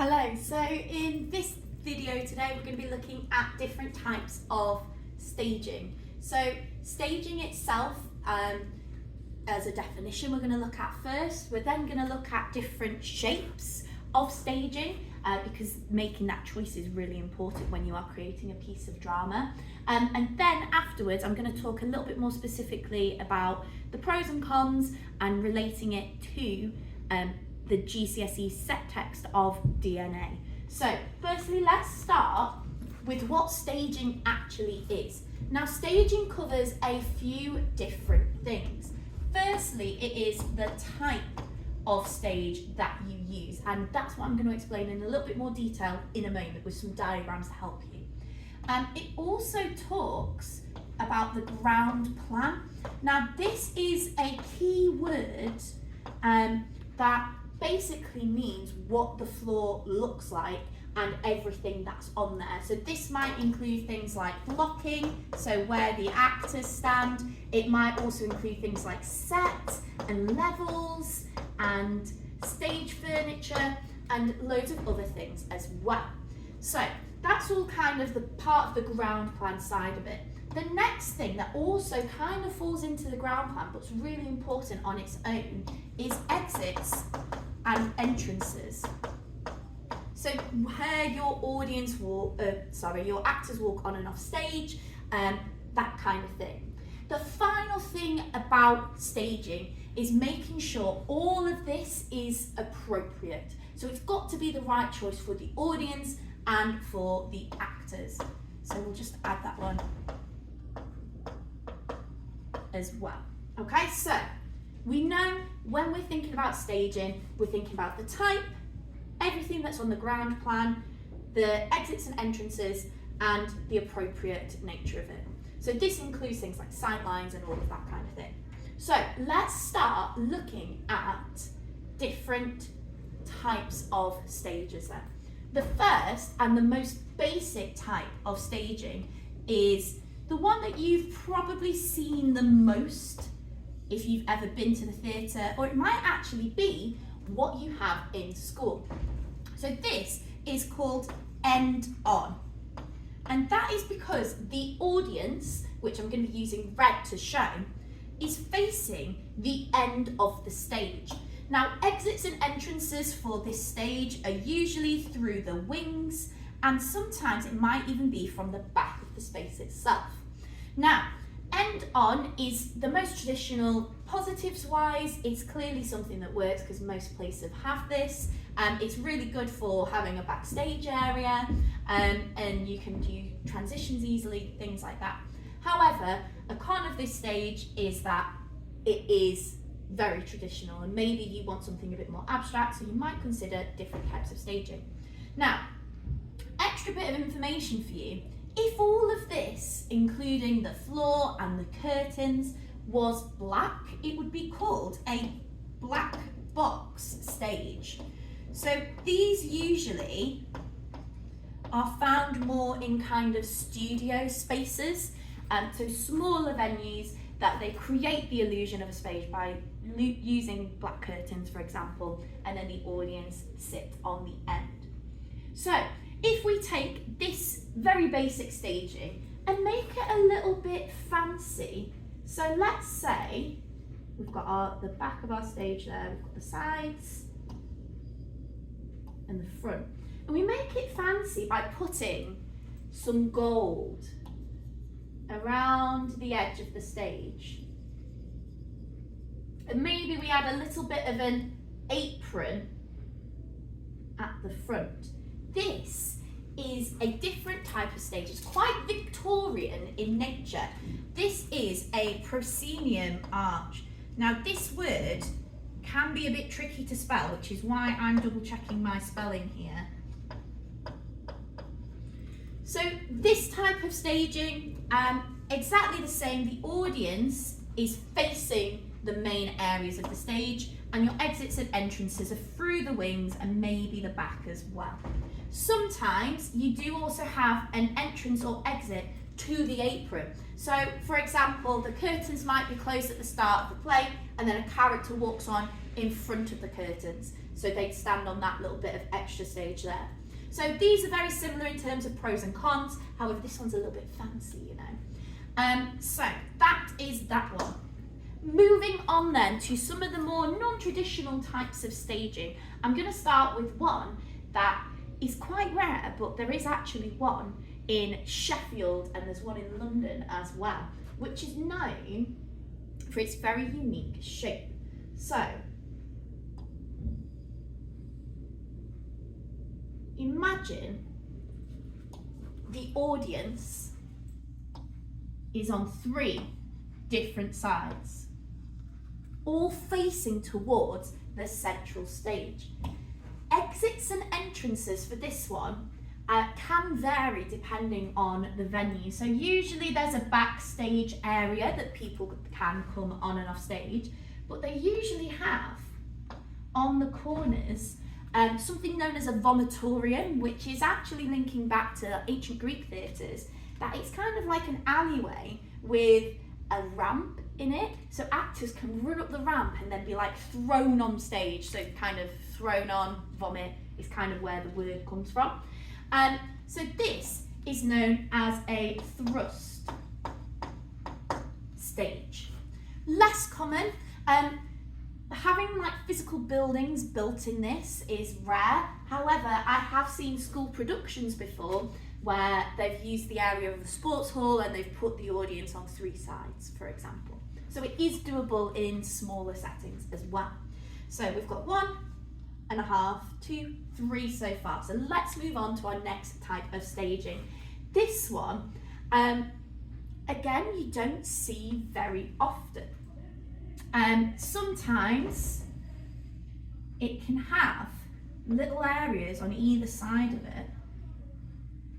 Hello, so in this video today we're going to be looking at different types of staging. So staging itself as a definition we're going to look at first. We're then going to look at different shapes of staging because making that choice is really important when you are creating a piece of drama. And then afterwards I'm going to talk a little bit more specifically about the pros and cons and relating it to the GCSE set text of DNA. So firstly, let's start with what staging actually is. Now, staging covers a few different things. Firstly, it is the type of stage that you use, and that's what I'm going to explain in a little bit more detail in a moment with some diagrams to help you. It also talks about the ground plan. Now, this is a key word that basically means what the floor looks like and everything that's on there. So this might include things like blocking, so where the actors stand. It might also include things like set and levels and stage furniture and loads of other things as well. So that's all kind of the part of the ground plan side of it. The next thing that also kind of falls into the ground plan but's really important on its own is exits and entrances. So where your audience will, your actors walk on and off stage, that kind of thing. The final thing about staging is making sure all of this is appropriate. So it's got to be the right choice for the audience and for the actors. So we'll just add that one as well. Okay, so we know when we're thinking about staging, we're thinking about the type, everything that's on the ground plan, the exits and entrances, and the appropriate nature of it. So this includes things like sight lines and all of that kind of thing. So let's start looking at different types of stages then. The first and the most basic type of staging is the one that you've probably seen the most if you've ever been to the theatre, or it might actually be what you have in school. So this is called end on. And that is because the audience, which I'm going to be using red to show, is facing the end of the stage. Now, exits and entrances for this stage are usually through the wings, and sometimes it might even be from the back of the space itself. Now, end on is the most traditional. Positives wise, it's clearly something that works because most places have this. It's really good for having a backstage area, and you can do transitions easily, things like that. However, a con of this stage is that it is very traditional, and maybe you want something a bit more abstract, so you might consider different types of staging. Now, extra bit of information for you. If all of this, including the floor and the curtains, was black, it would be called a black box stage. So these usually are found more in kind of studio spaces, so smaller venues that they create the illusion of a stage by using black curtains, for example, and then the audience sit on the end. So if we take this very basic staging and make it a little bit fancy, so let's say we've got the back of our stage there, we've got the sides and the front, and we make it fancy by putting some gold around the edge of the stage, and maybe we add a little bit of an apron at the front. This is a different type of stage. It's quite Victorian in nature. This is a proscenium arch. Now, this word can be a bit tricky to spell, which is why I'm double checking my spelling here. So this type of staging, exactly the same. The audience is facing the main areas of the stage, and your exits and entrances are through the wings and maybe the back as well. Sometimes you do also have an entrance or exit to the apron. So, for example, the curtains might be closed at the start of the play, and then a character walks on in front of the curtains. So they'd stand on that little bit of extra stage there. So these are very similar in terms of pros and cons. However, this one's a little bit fancy, you know. So that is that one. Moving on then to some of the more non-traditional types of staging. I'm going to start with one that is quite rare, but there is actually one in Sheffield and there's one in London as well, which is known for its very unique shape. So, imagine the audience is on 3 different sides, all facing towards the central stage. Exits and entrances for this one can vary depending on the venue. So usually there's a backstage area that people can come on and off stage, but they usually have on the corners something known as a vomitorium, which is actually linking back to ancient Greek theatres, that it's kind of like an alleyway with a ramp in it, so actors can run up the ramp and then be like thrown on stage. So kind of thrown on, vomit is kind of where the word comes from. So this is known as a thrust stage. Less common, having like physical buildings built in this is rare. However, I have seen school productions before where they've used the area of the sports hall and they've put the audience on 3 sides, for example. So it is doable in smaller settings as well. So we've got 1.5, 2, 3 so far. So let's move on to our next type of staging. This one, again, you don't see very often. Sometimes it can have little areas on either side of it,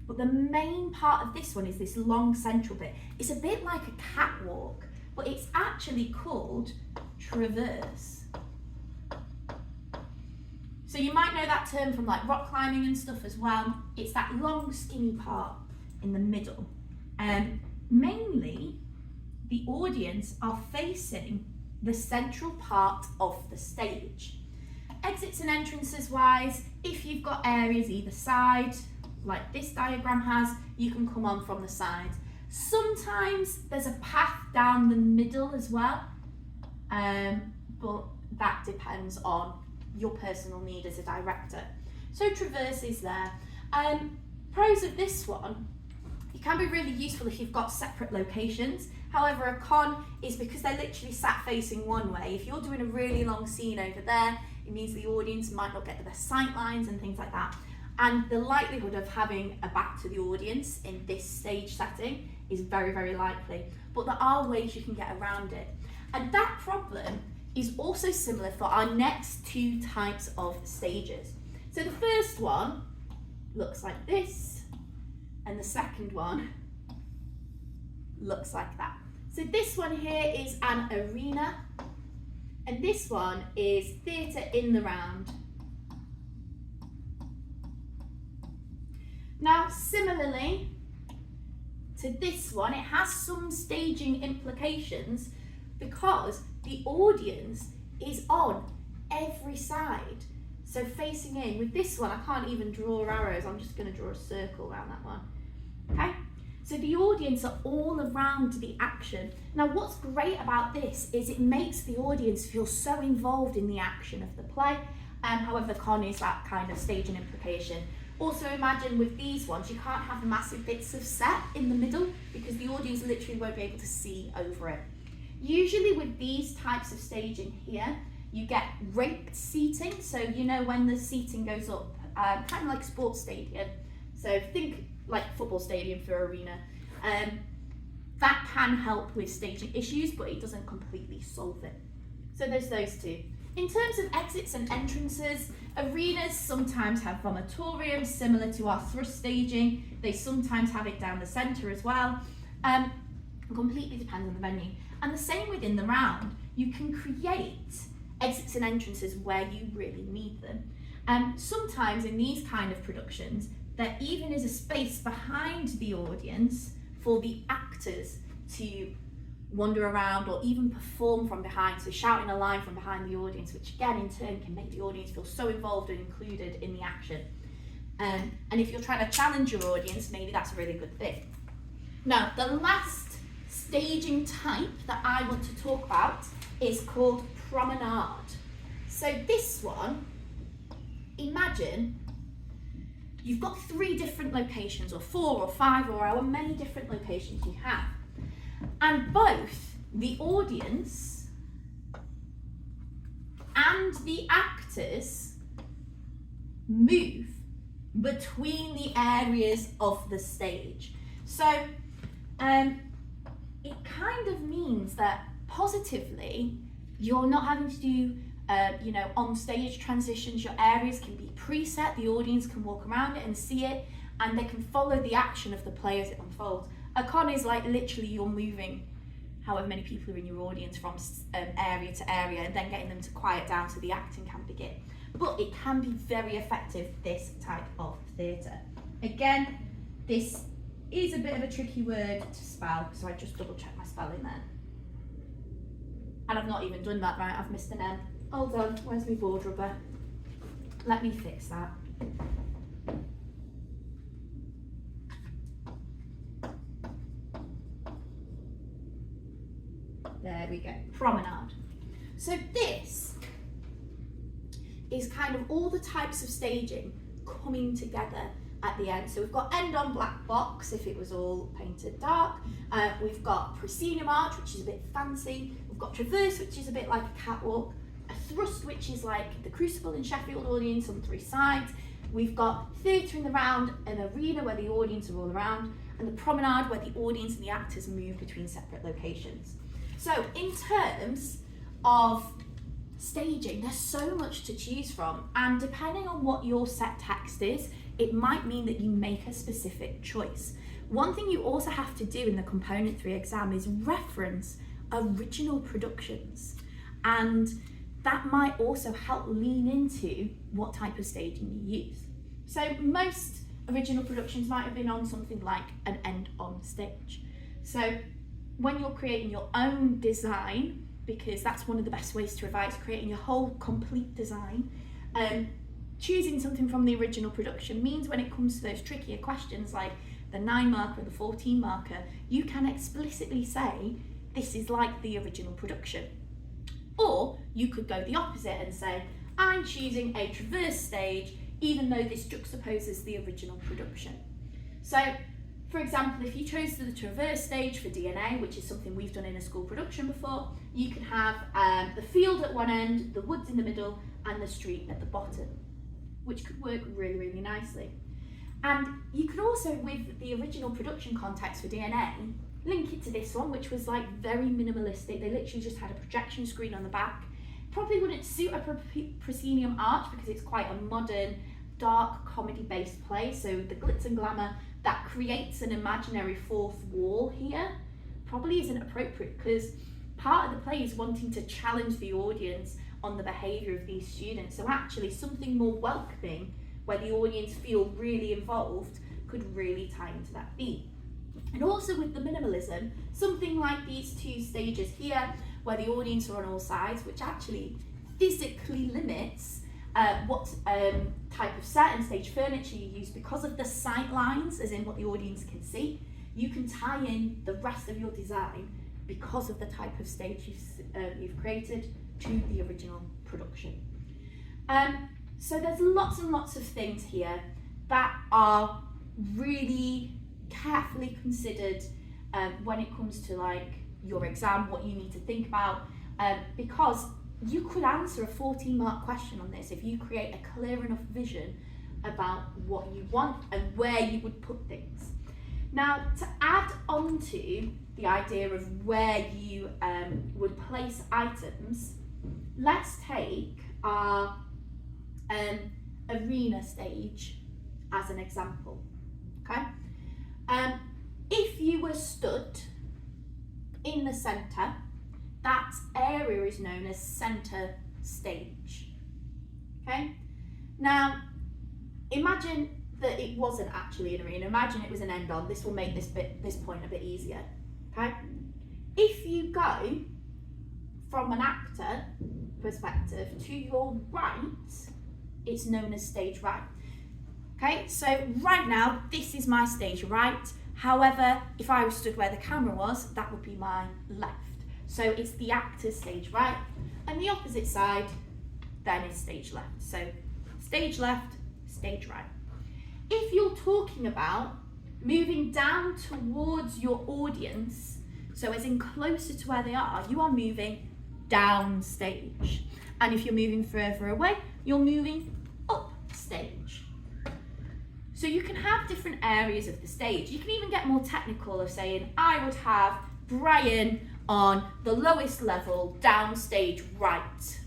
but the main part of this one is this long central bit. It's a bit like a catwalk, but it's actually called traverse. So you might know that term from like rock climbing and stuff as well. It's that long skinny part in the middle. Mainly the audience are facing the central part of the stage. Exits and entrances wise, if you've got areas either side, like this diagram has, you can come on from the sides. Sometimes there's a path down the middle as well, but that depends on your personal need as a director. So traverse is there. Pros of this one, it can be really useful if you've got separate locations. However, a con is because they're literally sat facing one way. If you're doing a really long scene over there, it means the audience might not get the best sight lines and things like that. And the likelihood of having a back to the audience in this stage setting is very, very likely. But there are ways you can get around it. And that problem is also similar for our next 2 types of stages. So the first one looks like this, and the second one looks like that. So this one here is an arena, and this one is theatre in the round. Now, similarly to this one, it has some staging implications because the audience is on every side. So facing in, with this one, I can't even draw arrows. I'm just going to draw a circle around that one. Okay? So the audience are all around the action. Now, what's great about this is it makes the audience feel so involved in the action of the play. However, the con is that kind of staging implication. Also, imagine with these ones, you can't have massive bits of set in the middle because the audience literally won't be able to see over it. Usually with these types of staging here, you get raked seating. So you know when the seating goes up, kind of like sports stadium. So think like football stadium for arena. That can help with staging issues, but it doesn't completely solve it. So there's those 2. In terms of exits and entrances, arenas sometimes have vomitoriums similar to our thrust staging. They sometimes have it down the centre as well. It completely depends on the venue. And the same within the round. You can create exits and entrances where you really need them. Sometimes in these kind of productions, there even is a space behind the audience for the actors to wander around or even perform from behind, so shouting a line from behind the audience, which again in turn can make the audience feel so involved and included in the action. And if you're trying to challenge your audience, maybe that's a really good thing. Now, the last staging type that I want to talk about is called promenade. So this one, imagine you've got 3 different locations, or 4 or 5 or however many different locations you have. And both the audience and the actors move between the areas of the stage. So it kind of means that positively, you're not having to do on stage transitions. Your areas can be preset, the audience can walk around it and see it, and they can follow the action of the play as it unfolds. A con is like literally you're moving however many people are in your audience from area to area and then getting them to quiet down so the acting can begin. But it can be very effective, this type of theatre. Again, this is a bit of a tricky word to spell, so I just double check my spelling there. And I've not even done that right, I've missed an M. Hold on, where's my board rubber? Let me fix that. There we go, promenade. So this is kind of all the types of staging coming together at the end. So we've got end on black box if it was all painted dark. We've got proscenium arch, which is a bit fancy. We've got traverse, which is a bit like a catwalk. A thrust, which is like the Crucible in Sheffield audience on 3 sides. We've got theatre in the round, an arena where the audience are all around, and the promenade where the audience and the actors move between separate locations. So in terms of staging, there's so much to choose from, and depending on what your set text is, it might mean that you make a specific choice. One thing you also have to do in the Component 3 exam is reference original productions, and that might also help lean into what type of staging you use. So most original productions might have been on something like an end on stage. So when you're creating your own design, because that's one of the best ways to revise, creating your whole complete design, choosing something from the original production means when it comes to those trickier questions like the 9 marker or the 14 marker, you can explicitly say, this is like the original production. Or you could go the opposite and say, I'm choosing a traverse stage, even though this juxtaposes the original production. So, for example, if you chose the traverse stage for DNA, which is something we've done in a school production before, you can have the field at one end, the woods in the middle, and the street at the bottom, which could work really, really nicely. And you could also, with the original production context for DNA, link it to this one, which was like very minimalistic. They literally just had a projection screen on the back. Probably wouldn't suit a proscenium arch because it's quite a modern, dark, comedy-based play. So the glitz and glamour that creates an imaginary fourth wall here probably isn't appropriate, because part of the play is wanting to challenge the audience on the behaviour of these students. So actually something more welcoming, where the audience feel really involved, could really tie into that theme. And also with the minimalism, something like these 2 stages here, where the audience are on all sides, which actually physically limits what type of set and stage furniture you use because of the sight lines, as in what the audience can see. You can tie in the rest of your design because of the type of stage you've created to the original production. So there's lots and lots of things here that are really carefully considered when it comes to like your exam, what you need to think about, because you could answer a 14-mark question on this if you create a clear enough vision about what you want and where you would put things. Now, to add on to the idea of where you would place items, let's take our arena stage as an example, okay? If you were stood in the centre, that area is known as centre stage, okay? Now, imagine that it wasn't actually an arena. Imagine it was an end on. This will make this point a bit easier, okay? If you go from an actor perspective to your right, it's known as stage right. Okay, so right now, this is my stage right. However, if I was stood where the camera was, that would be my left. So it's the actor's stage right, and the opposite side then is stage left. So stage left, stage right. If you're talking about moving down towards your audience, so as in closer to where they are, you are moving down stage. And if you're moving further away, you're moving up stage. So you can have different areas of the stage. You can even get more technical of saying, I would have Brian on the lowest level, down stage right.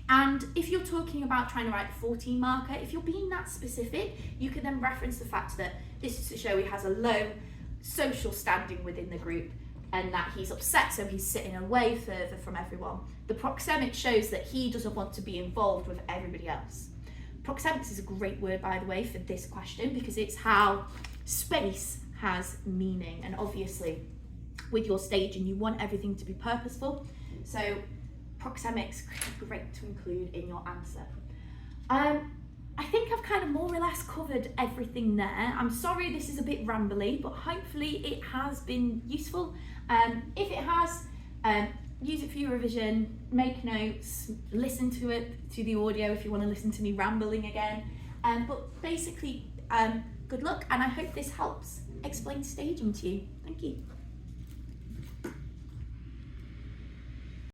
And if you're talking about trying to write a 14 marker, if you're being that specific, you can then reference the fact that this is to show he has a low social standing within the group and that he's upset, so he's sitting away further from everyone. The proxemic shows that he doesn't want to be involved with everybody else. Proxemics is a great word, by the way, for this question, because it's how space has meaning. And obviously, with your staging, you want everything to be purposeful. So proxemics are great to include in your answer. I think I've kind of more or less covered everything there. I'm sorry this is a bit rambly, but hopefully it has been useful. If it has, use it for your revision, make notes, listen to it, to the audio if you want to listen to me rambling again. But basically, good luck, and I hope this helps explain staging to you. Thank you.